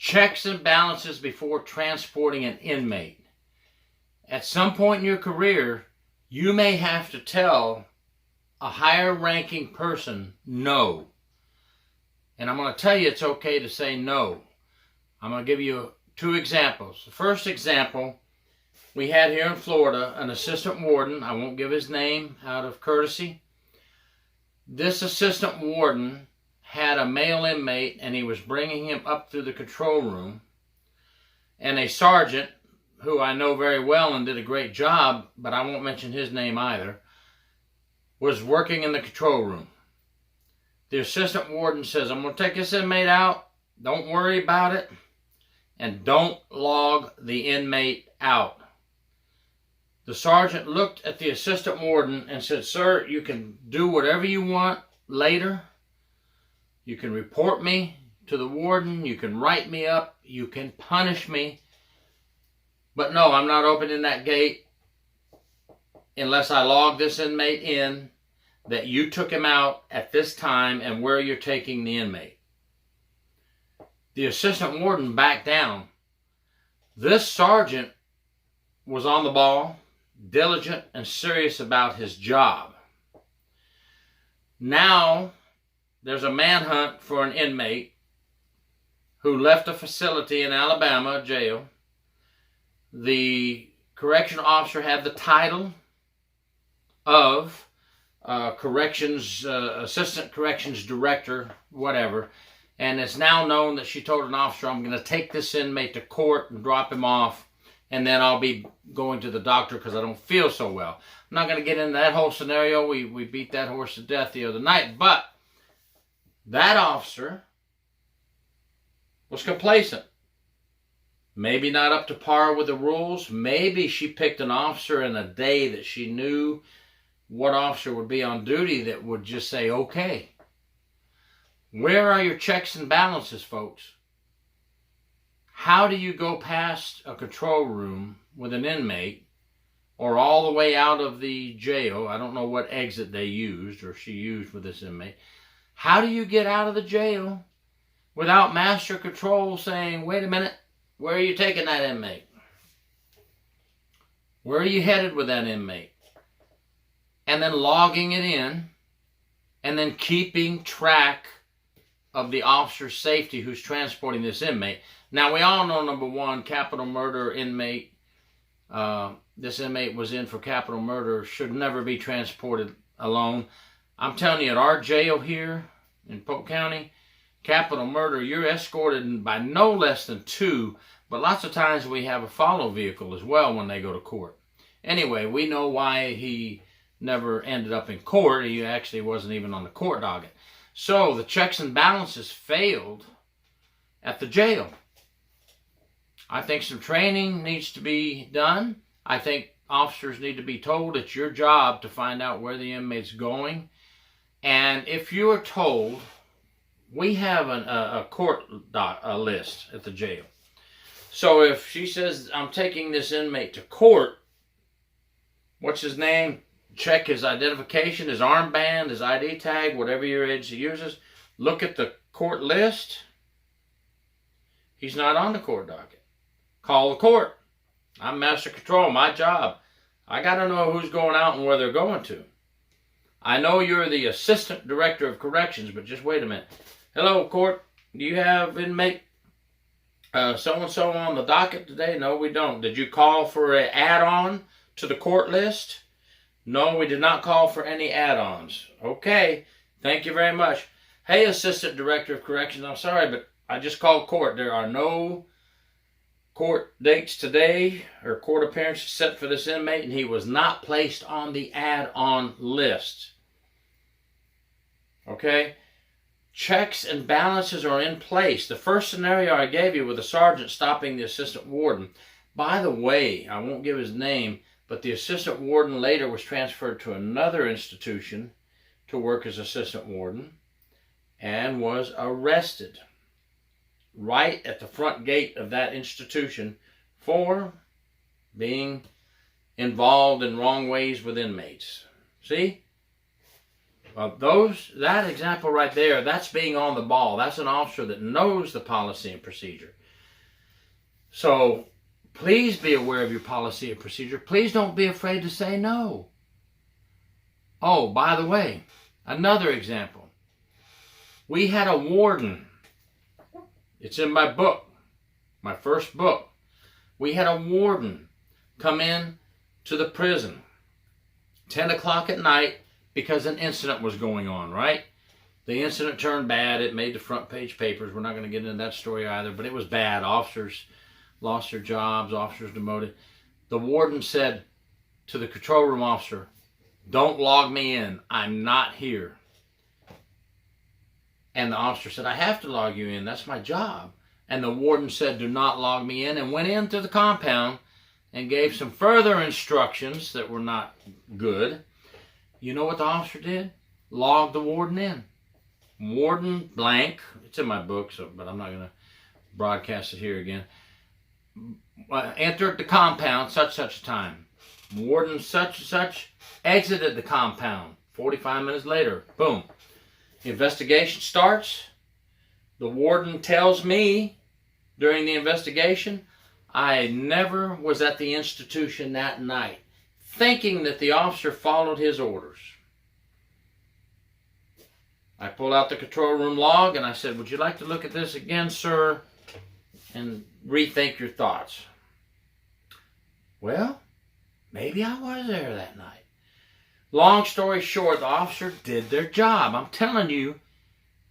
checks and balances before transporting an inmate. At some point in your career, you may have to tell a higher ranking person no. And I'm going to tell you it's okay to say no. I'm going to give you two examples. The first example, we had here in Florida an assistant warden. I won't give his name out of courtesy. This assistant warden had a male inmate, and he was bringing him up through the control room. And a sergeant, who I know very well and did a great job, but I won't mention his name either, was working in the control room. The assistant warden says, I'm going to take this inmate out. Don't worry about it. And don't log the inmate out. The sergeant looked at the assistant warden and said, sir, you can do whatever you want later. You can report me to the warden. You can write me up. You can punish me. But no, I'm not opening that gate unless I log this inmate in that you took him out at this time and where you're taking the inmate. The assistant warden backed down. This sergeant was on the ball, diligent and serious about his job. Now, there's a manhunt for an inmate who left a facility in Alabama, a jail. The correction officer had the title of assistant corrections director, whatever. And it's now known that she told an officer, I'm going to take this inmate to court and drop him off, and then I'll be going to the doctor because I don't feel so well. I'm not going to get into that whole scenario. We beat that horse to death the other night. But that officer was complacent. Maybe not up to par with the rules. Maybe she picked an officer in a day that she knew what officer would be on duty that would just say, okay. Where are your checks and balances, folks? How do you go past a control room with an inmate or all the way out of the jail? I don't know what exit they used or she used with this inmate. How do you get out of the jail without master control saying, wait a minute, where are you taking that inmate? Where are you headed with that inmate? And then logging it in and then keeping track of the officer's safety who's transporting this inmate. Now, we all know, number one, capital murder inmate. This inmate was in for capital murder, should never be transported alone. I'm telling you, at our jail here in Polk County, capital murder, you're escorted by no less than 2, but lots of times we have a follow vehicle as well when they go to court. Anyway, we know why he never ended up in court. He actually wasn't even on the court docket. So the checks and balances failed at the jail. I think some training needs to be done. I think officers need to be told it's your job to find out where the inmate's going. And if you are told, we have a court list at the jail. So if she says, I'm taking this inmate to court, what's his name? Check his identification, his armband, his ID tag, whatever your agency uses. Look at the court list. He's not on the court docket. Call the court. I'm master control, my job. I got to know who's going out and where they're going to. I know you're the assistant director of corrections, but just wait a minute. Hello, court. Do you have inmate so-and-so on the docket today? No, we don't. Did you call for an add-on to the court list? No, we did not call for any add-ons. Okay, thank you very much. Hey, Assistant Director of Corrections, I'm sorry, but I just called court. There are no court dates today or court appearances set for this inmate, and he was not placed on the add-on list. Okay? Checks and balances are in place. The first scenario I gave you with the sergeant stopping the assistant warden. By the way, I won't give his name, but the assistant warden later was transferred to another institution to work as assistant warden and was arrested right at the front gate of that institution for being involved in wrong ways with inmates. See? That example right there, that's being on the ball. That's an officer that knows the policy and procedure. So please be aware of your policy and procedure. Please don't be afraid to say no. Oh, by the way, another example. We had a warden. It's in my book, my first book. We had a warden come in to the prison 10 o'clock at night because an incident was going on, right? The incident turned bad. It made the front page papers. We're not going to get into that story either, but it was bad. Officers lost their jobs, officers demoted. The warden said to the control room officer, "Don't log me in. I'm not here." And the officer said, "I have to log you in. That's my job." And the warden said, "Do not log me in," and went into the compound and gave some further instructions that were not good. You know what the officer did? Logged the warden in. Warden blank. It's in my book, but I'm not going to broadcast it here again. Entered the compound such a time. Warden such exited the compound. 45 minutes later, boom. The investigation starts. The warden tells me during the investigation, I never was at the institution that night, thinking that the officer followed his orders. I pulled out the control room log and I said, "Would you like to look at this again, sir, and rethink your thoughts?" Well, maybe I was there that night. Long story short, the officer did their job. I'm telling you,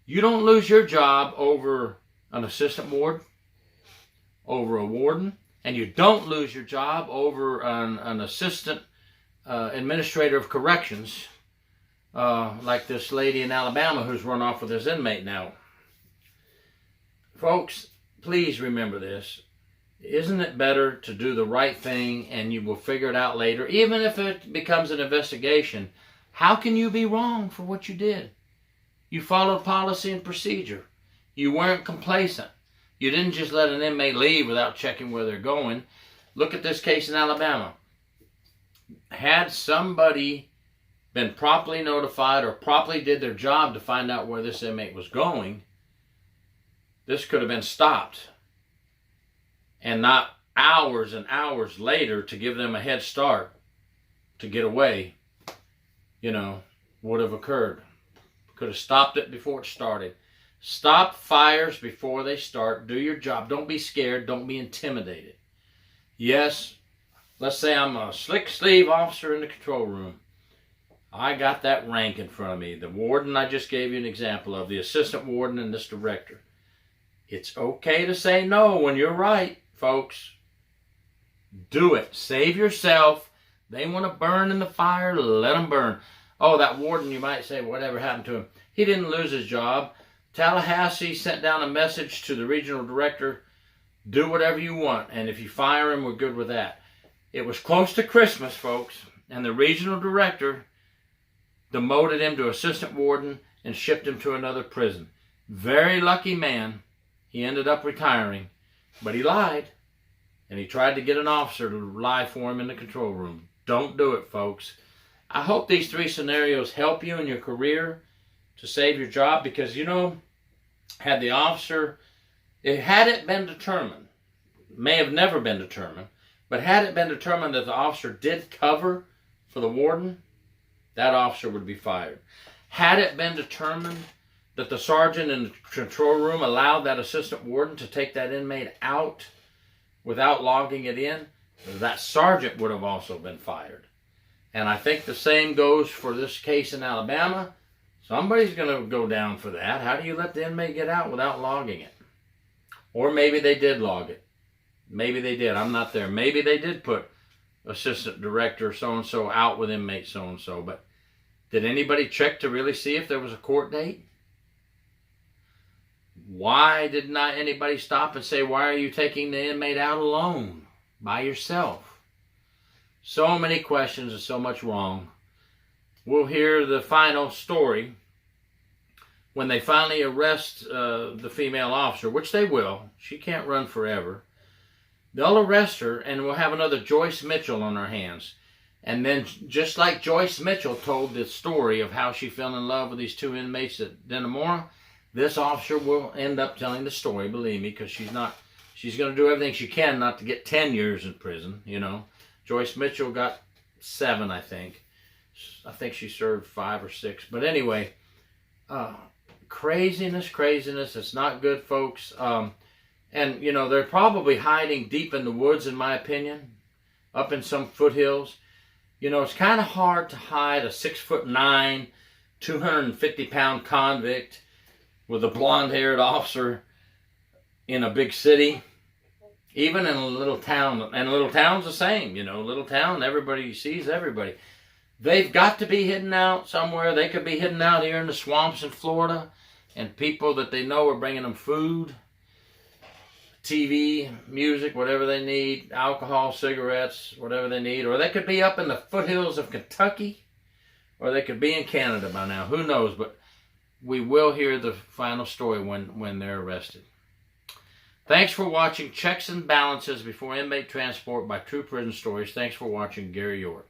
you don't lose your job over an assistant warden, over a warden, and you don't lose your job over an assistant administrator of corrections, like this lady in Alabama who's run off with this inmate now. Folks, please remember this. Isn't it better to do the right thing and you will figure it out later, even if it becomes an investigation? How can you be wrong for what you did? You followed policy and procedure. You weren't complacent. You didn't just let an inmate leave without checking where they're going. Look at this case in Alabama. Had somebody been properly notified or properly did their job to find out where this inmate was going, this could have been stopped. And not hours and hours later to give them a head start to get away, would have occurred. Could have stopped it before it started. Stop fires before they start. Do your job. Don't be scared. Don't be intimidated. Yes, let's say I'm a slick sleeve officer in the control room. I got that rank in front of me. The warden I just gave you an example of, the assistant warden and this director. It's okay to say no when you're right, folks. Do it. Save yourself. They want to burn in the fire, let them burn. Oh, that warden, you might say, whatever happened to him? He didn't lose his job. Tallahassee sent down a message to the regional director, do whatever you want, and if you fire him, we're good with that. It was close to Christmas, folks, and the regional director demoted him to assistant warden and shipped him to another prison. Very lucky man. He ended up retiring, but he lied, and he tried to get an officer to lie for him in the control room. Don't do it, folks. I hope these 3 scenarios help you in your career to save your job, because, had the officer, had it been determined, may have never been determined, but had it been determined that the officer did cover for the warden, that officer would be fired. Had it been determined that the sergeant in the control room allowed that assistant warden to take that inmate out without logging it in, that sergeant would have also been fired. And I think the same goes for this case in Alabama. Somebody's going to go down for that. How do you let the inmate get out without logging it? Or maybe they did log it. Maybe they did. I'm not there. Maybe they did put assistant director so-and-so out with inmate so-and-so. But did anybody check to really see if there was a court date? Why did not anybody stop and say, why are you taking the inmate out alone, by yourself? So many questions and so much wrong. We'll hear the final story when they finally arrest the female officer, which they will. She can't run forever. They'll arrest her, and we'll have another Joyce Mitchell on our hands. And then, just like Joyce Mitchell told the story of how she fell in love with these 2 inmates at Denimora, this officer will end up telling the story, believe me, because she's she's going to do everything she can not to get 10 years in prison, you know. Joyce Mitchell got 7, I think. I think she served 5 or 6. But anyway, craziness. It's not good, folks. And, you know, they're probably hiding deep in the woods, in my opinion, up in some foothills. You know, it's kind of hard to hide a 6'9", 250-pound convict with a blonde-haired officer in a big city, even in a little town. And a little town's the same, you know, little town, everybody sees everybody. They've got to be hidden out somewhere. They could be hidden out here in the swamps in Florida, and people that they know are bringing them food, TV, music, whatever they need, alcohol, cigarettes, whatever they need. Or they could be up in the foothills of Kentucky, or they could be in Canada by now. Who knows? But we will hear the final story when they're arrested. Thanks for watching Checks and Balances Before Inmate Transport by True Prison Stories. Thanks for watching. Gary York.